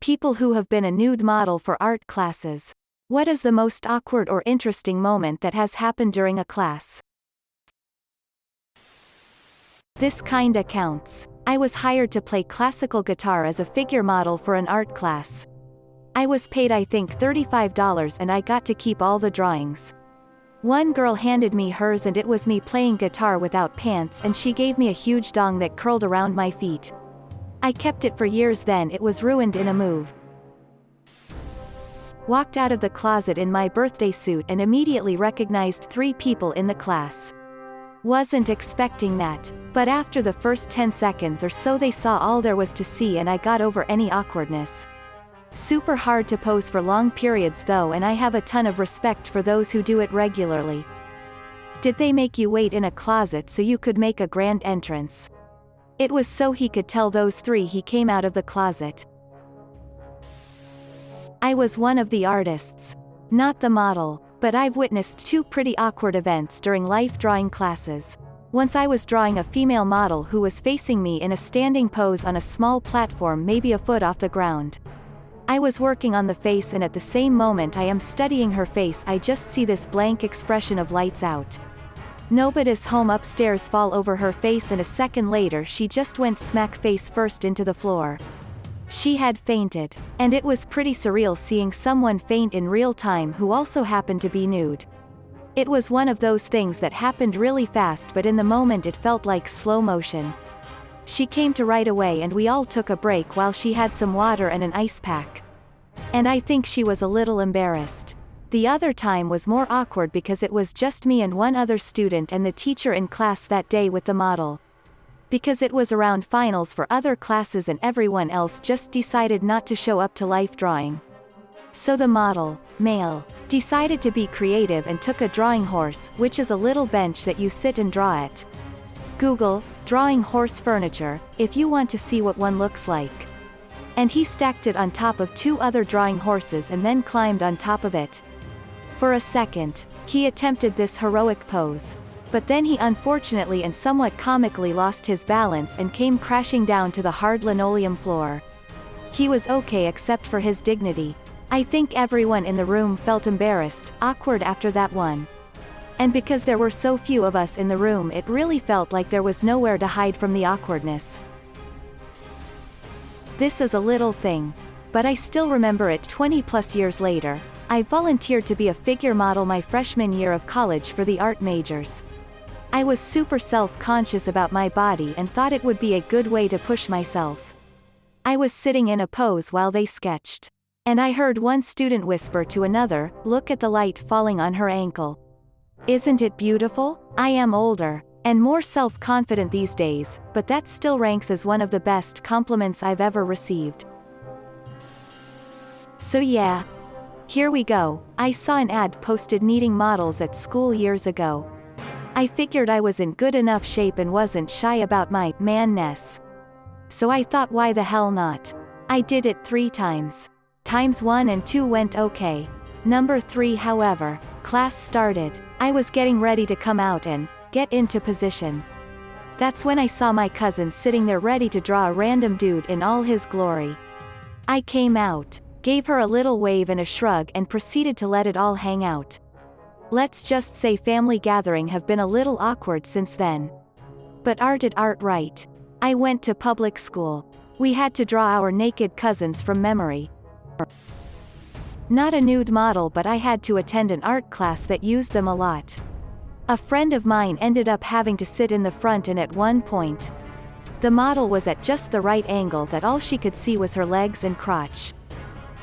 People who have been a nude model for art classes. What is the most awkward or interesting moment that has happened during a class? This kinda counts. I was hired to play classical guitar as a figure model for an art class. I was paid I think $35 and I got to keep all the drawings. One girl handed me hers and it was me playing guitar without pants and she gave me a huge dong that curled around my feet. I kept it for years, then it was ruined in a move. Walked out of the closet in my birthday suit and immediately recognized 3 people in the class. Wasn't expecting that, but after the first 10 seconds or so they saw all there was to see and I got over any awkwardness. Super hard to pose for long periods though, and I have a ton of respect for those who do it regularly. Did they make you wait in a closet so you could make a grand entrance? It was so he could tell those 3 he came out of the closet. I was one of the artists. Not the model, but I've witnessed 2 pretty awkward events during life drawing classes. Once I was drawing a female model who was facing me in a standing pose on a small platform maybe a foot off the ground. I was working on the face and at the same moment I am studying her face I just see this blank expression of lights out. Nobody's home upstairs fall over her face and a second later she just went smack face first into the floor. She had fainted. And it was pretty surreal seeing someone faint in real time who also happened to be nude. It was one of those things that happened really fast but in the moment it felt like slow motion. She came to right away and we all took a break while she had some water and an ice pack. And I think she was a little embarrassed. The other time was more awkward because it was just me and one other student and the teacher in class that day with the model. Because it was around finals for other classes and everyone else just decided not to show up to life drawing. So the model, male, decided to be creative and took a drawing horse, which is a little bench that you sit and draw at. Google, drawing horse furniture, if you want to see what one looks like. And he stacked it on top of 2 other drawing horses and then climbed on top of it. For a second, he attempted this heroic pose. But then he unfortunately and somewhat comically lost his balance and came crashing down to the hard linoleum floor. He was okay except for his dignity. I think everyone in the room felt embarrassed, awkward after that one. And because there were so few of us in the room it really felt like there was nowhere to hide from the awkwardness. This is a little thing. But I still remember it 20 plus years later. I volunteered to be a figure model my freshman year of college for the art majors. I was super self-conscious about my body and thought it would be a good way to push myself. I was sitting in a pose while they sketched. And I heard one student whisper to another, "Look at the light falling on her ankle. Isn't it beautiful?" I am older, and more self-confident these days, but that still ranks as one of the best compliments I've ever received. So yeah. Here we go. I saw an ad posted needing models at school years ago. I figured I was in good enough shape and wasn't shy about my man-ness. So I thought why the hell not? I did it 3 times. Times 1 and 2 went okay. Number 3 however, class started. I was getting ready to come out and get into position. That's when I saw my cousin sitting there ready to draw a random dude in all his glory. I came out, gave her a little wave and a shrug and proceeded to let it all hang out. Let's just say family gathering have been a little awkward since then. But art did art right. I went to public school. We had to draw our naked cousins from memory. Not a nude model, but I had to attend an art class that used them a lot. A friend of mine ended up having to sit in the front and at one point, the model was at just the right angle that all she could see was her legs and crotch.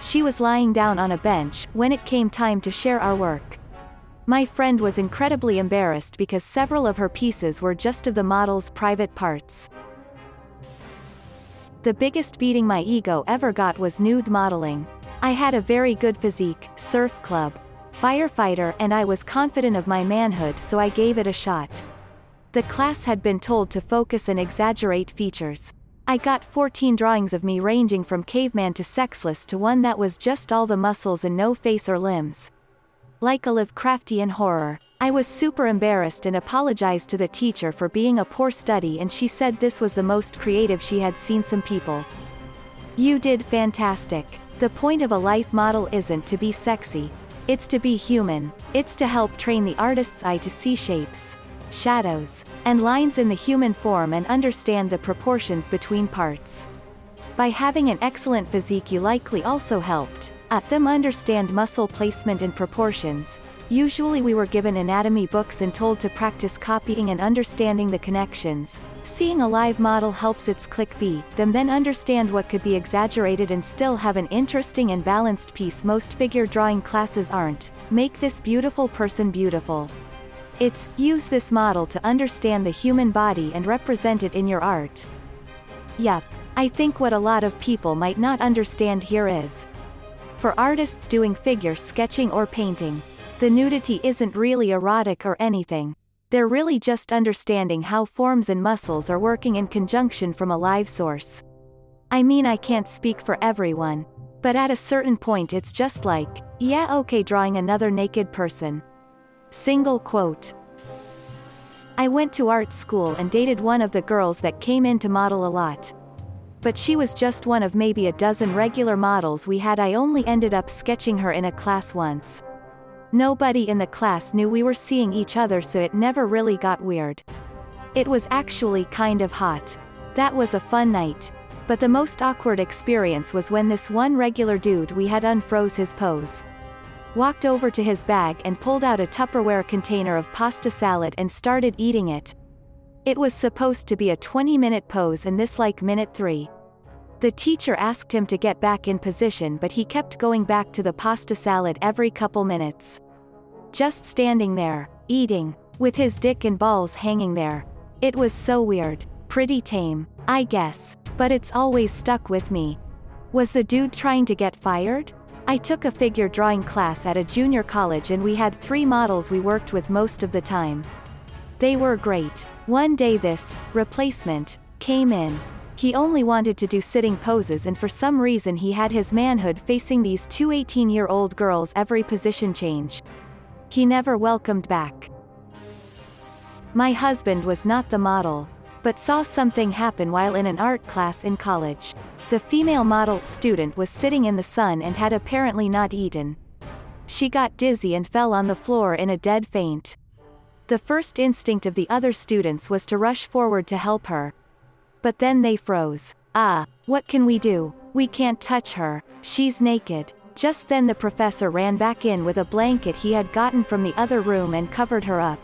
She was lying down on a bench when it came time to share our work. My friend was incredibly embarrassed because several of her pieces were just of the model's private parts. The biggest beating my ego ever got was nude modeling. I had a very good physique, surf club, firefighter, and I was confident of my manhood, so I gave it a shot. The class had been told to focus and exaggerate features. I got 14 drawings of me ranging from caveman to sexless to one that was just all the muscles and no face or limbs. Like a Lovecraftian horror. I was super embarrassed and apologized to the teacher for being a poor study, and she said this was the most creative she had seen some people. You did fantastic. The point of a life model isn't to be sexy. It's to be human. It's to help train the artist's eye to see shapes, shadows, and lines in the human form and understand the proportions between parts. By having an excellent physique, you likely also helped them understand muscle placement and proportions. Usually we were given anatomy books and told to practice copying and understanding the connections. Seeing a live model helps its them then understand what could be exaggerated and still have an interesting and balanced piece. Most figure drawing classes aren't, make this beautiful person beautiful. It's, use this model to understand the human body and represent it in your art. Yup. I think what a lot of people might not understand here is, for artists doing figure sketching or painting, the nudity isn't really erotic or anything. They're really just understanding how forms and muscles are working in conjunction from a live source. I mean, I can't speak for everyone, but at a certain point it's just like, yeah, okay, drawing another naked person. Single quote. I went to art school and dated one of the girls that came in to model a lot. But she was just one of maybe a dozen regular models we had. I only ended up sketching her in a class once. Nobody in the class knew we were seeing each other, so it never really got weird. It was actually kind of hot. That was a fun night. But the most awkward experience was when this one regular dude we had unfroze his pose. Walked over to his bag and pulled out a Tupperware container of pasta salad and started eating it. It was supposed to be a 20-minute pose, and this like minute 3. The teacher asked him to get back in position, but he kept going back to the pasta salad every couple minutes. Just standing there, eating, with his dick and balls hanging there. It was so weird. Pretty tame, I guess, but it's always stuck with me. Was the dude trying to get fired? I took a figure drawing class at a junior college and we had 3 models we worked with most of the time. They were great. One day this replacement came in. He only wanted to do sitting poses, and for some reason he had his manhood facing these 2 18-year-old girls every position change. He never welcomed back. My husband was not the model, but saw something happen while in an art class in college. The female model student was sitting in the sun and had apparently not eaten. She got dizzy and fell on the floor in a dead faint. The first instinct of the other students was to rush forward to help her. But then they froze. What can we do? We can't touch her. She's naked. Just then the professor ran back in with a blanket he had gotten from the other room and covered her up.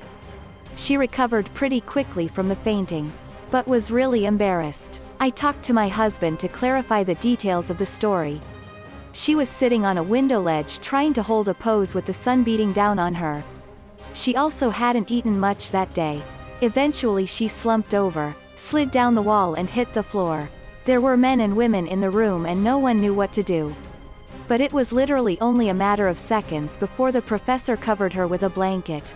She recovered pretty quickly from the fainting, but was really embarrassed. I talked to my husband to clarify the details of the story. She was sitting on a window ledge trying to hold a pose with the sun beating down on her. She also hadn't eaten much that day. Eventually she slumped over, slid down the wall and hit the floor. There were men and women in the room and no one knew what to do. But it was literally only a matter of seconds before the professor covered her with a blanket.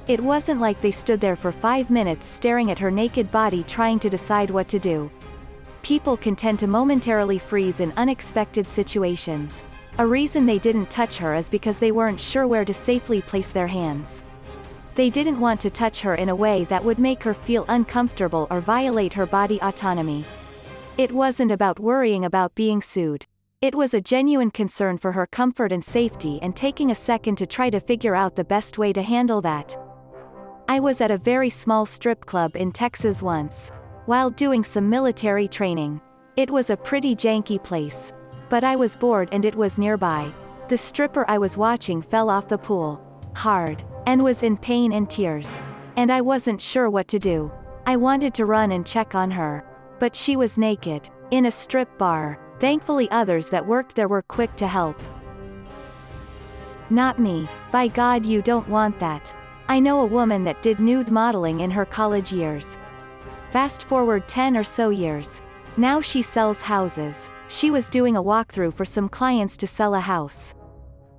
It wasn't like they stood there for 5 minutes staring at her naked body trying to decide what to do. People can tend to momentarily freeze in unexpected situations. A reason they didn't touch her is because they weren't sure where to safely place their hands. They didn't want to touch her in a way that would make her feel uncomfortable or violate her body autonomy. It wasn't about worrying about being sued. It was a genuine concern for her comfort and safety, and taking a second to try to figure out the best way to handle that. I was at a very small strip club in Texas once, while doing some military training. It was a pretty janky place, but I was bored and it was nearby. The stripper I was watching fell off the pool, hard, and was in pain and tears. And I wasn't sure what to do. I wanted to run and check on her, but she was naked, in a strip bar. Thankfully others that worked there were quick to help. Not me. By God, you don't want that. I know a woman that did nude modeling in her college years. Fast forward 10 or so years. Now she sells houses. She was doing a walkthrough for some clients to sell a house.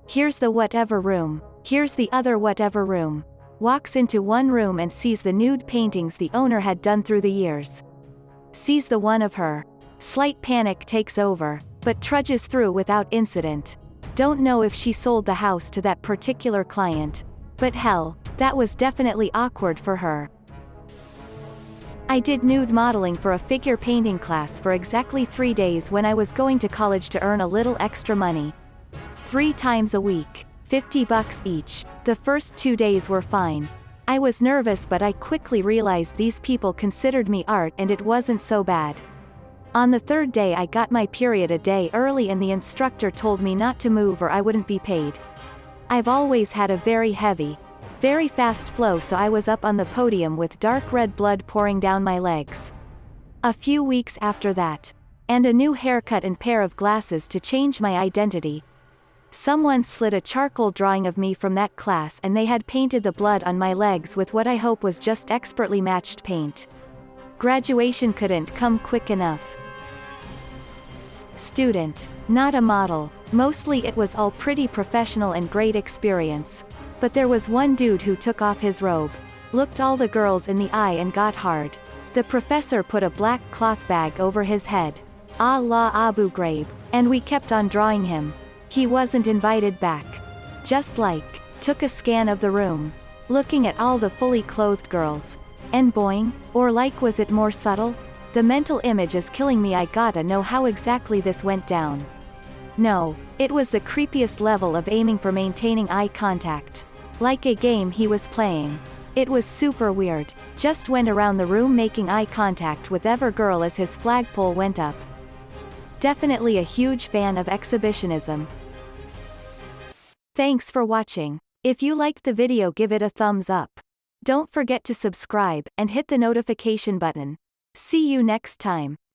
Here's the whatever room. Here's the other whatever room. Walks into one room and sees the nude paintings the owner had done through the years. Sees the one of her. Slight panic takes over, but trudges through without incident. Don't know if she sold the house to that particular client. But hell, that was definitely awkward for her. I did nude modeling for a figure painting class for exactly 3 days when I was going to college to earn a little extra money. 3 times a week, $50 each. The first 2 days were fine. I was nervous, but I quickly realized these people considered me art and it wasn't so bad. On the 3rd day I got my period a day early and the instructor told me not to move or I wouldn't be paid. I've always had a very heavy, very fast flow, so I was up on the podium with dark red blood pouring down my legs. A few weeks after that, and a new haircut and pair of glasses to change my identity, someone slid a charcoal drawing of me from that class and they had painted the blood on my legs with what I hope was just expertly matched paint. Graduation couldn't come quick enough. Student, not a model. Mostly it was all pretty professional and great experience. But there was one dude who took off his robe, looked all the girls in the eye and got hard. The professor put a black cloth bag over his head. Allah Abu Ghraib. And we kept on drawing him. He wasn't invited back. Just like, took a scan of the room, looking at all the fully clothed girls. And boing, or like, was it more subtle? The mental image is killing me. I gotta know how exactly this went down. No, it was the creepiest level of aiming for maintaining eye contact. Like a game he was playing. It was super weird. Just went around the room making eye contact with every girl as his flagpole went up. Definitely a huge fan of exhibitionism. Thanks for watching. If you liked the video, give it a thumbs up. Don't forget to subscribe and hit the notification button. See you next time.